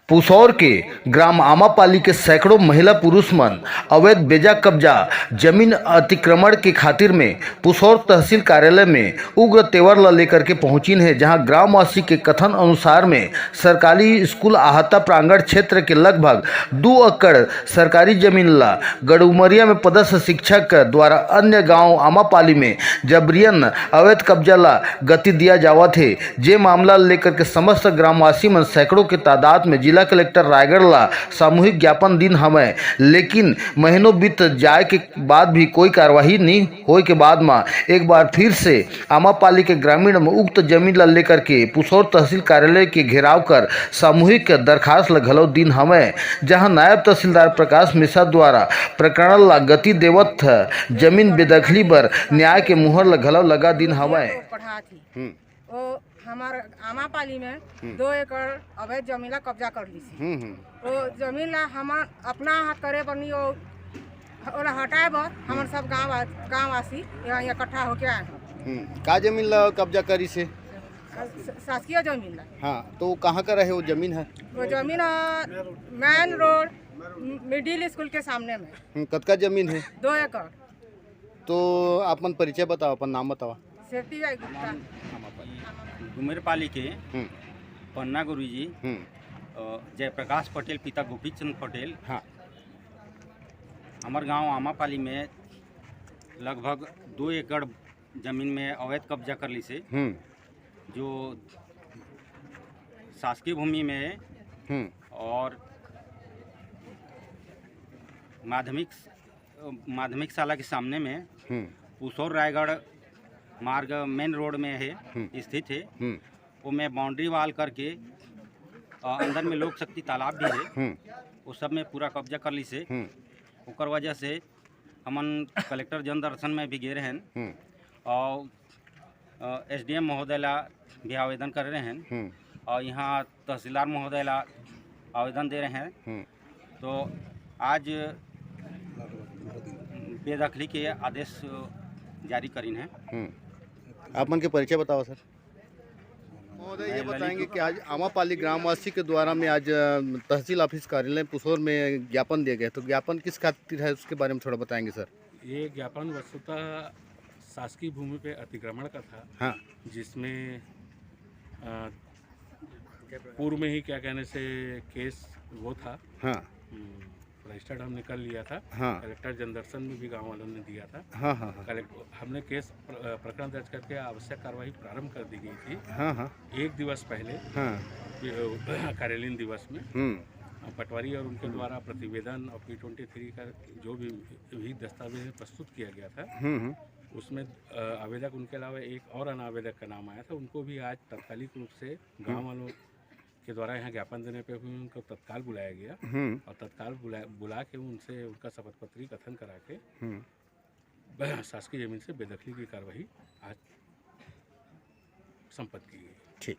पुसौर के ग्राम आमापाली के सैकड़ों महिला पुरुष मन अवैध बेजा कब्जा जमीन अतिक्रमण के खातिर में पुसौर तहसील कार्यालय में उग्र तेवर ला लेकर के पहुंचिन है, जहां ग्रामवासी के कथन अनुसार में सरकारी स्कूल आहता प्रांगण क्षेत्र के लगभग 2 एकड़ सरकारी जमीन ला गड़ुमरिया में पदस्थ शिक्षक द्वारा अन्य गांव आमापाली में जबरियन अवैध कब्जा ला गति दिया जावत है। जे मामला लेकर के समस्त ग्रामवासी मन सैकड़ों के तादाद में जिला कलेक्टर रायगढ़ ला सामूहिक ज्ञापन दिन हमें, लेकिन महीनों बीत जाए के बाद भी कोई कार्रवाई नहीं होए के बाद में एक बार फिर से आमापाली के ग्रामीण में उक्त जमीन ला लेकर के पुसौर तहसील कार्यालय के घेराव कर सामूहिक दरखास्त ला घलो दिन हमें, जहां नायब तहसीलदार प्रकाश मिश्रा द्वारा प्रकरण ला गति देवत जमीन बेदखली बर न्याय के मुहर ला घलो लगा दिन हमें। हमार आमापाली में 2 एकड़ अवैध जमीन ला कब्जा कर ली थी। तो जमीन ला हम अपना हाथ करे बनी ओला हटाए बर हमर सब गांववासी यहाँ इकट्ठा होके आए हैं। का जमीन ला कब्जा करी से? शासकीय जमीन ला। हाँ, तो कहाँ का रहे वो जमीन है? वो जमीन मेन रोड मिडिल स्कूल के सामने में। कतका जमीन है? 2 एकड़। तो अपन परिचय बताओ, अपन नाम बताओ। सेठी भाई गुप्ता डुमरपाली के पन्ना गुरुजी जयप्रकाश पटेल पिता गोपीचंद चंद पटेल। हाँ, हमार गांव आमापाली में लगभग 2 एकड़ जमीन में अवैध कब्जा कर ली से, जो शासकीय भूमि में और माध्यमिक शाला के सामने में पुसौर रायगढ़ मार्ग मेन रोड में है स्थित है। वो में बाउंड्री वाल करके अंदर में लोक शक्ति तालाब भी है, वो सब में पूरा कब्जा कर ली से। ओकर वजह से हमन कलेक्टर जन दर्शन में भी गए हैं और एसडीएम महोदय ला भी आवेदन कर रहे हैं और यहाँ तहसीलदार महोदय ला आवेदन दे रहे हैं। तो आज बेदखली के आदेश जारी करीन है। आप मन के परिचय बताओ सर। महोदय, ये बताएंगे कि आज आमापाली ग्रामवासी के द्वारा में आज तहसील ऑफिस कार्यालय पुसौर में ज्ञापन दिए गए, तो ज्ञापन किस खातिर है उसके बारे में थोड़ा बताएंगे सर। ये ज्ञापन वस्तुतः शासकीय भूमि पे अतिक्रमण का था। हाँ, जिसमें पूर्व में ही क्या कहने से केस वो था। हाँ, रजिस्टर्ड हम निकल लिया था। हाँ, कलेक्टर जनदर्शन में भी गांव वालों ने दिया था। हाँ, हाँ, हाँ, हमने केस प्रकरण दर्ज करके आवश्यक कार्रवाई प्रारंभ कर दी गई थी। हाँ, हाँ, 1 दिवस पहले कार्यालयीन दिवस में पटवारी और उनके द्वारा प्रतिवेदन और P23 का जो भी दस्तावेज प्रस्तुत किया गया था, उसमें आवेदक उनके अलावा एक और अनावेदक का नाम आया था। उनको भी आज तात्कालिक रूप से गाँव वालों के द्वारा यहाँ ज्ञापन देने पे हुए उनको तत्काल बुलाया गया और तत्काल बुला के उनसे उनका शपथ पत्री कथन करा के शासकीय जमीन से बेदखली की कार्रवाई आज संपन्न की गई। ठीक।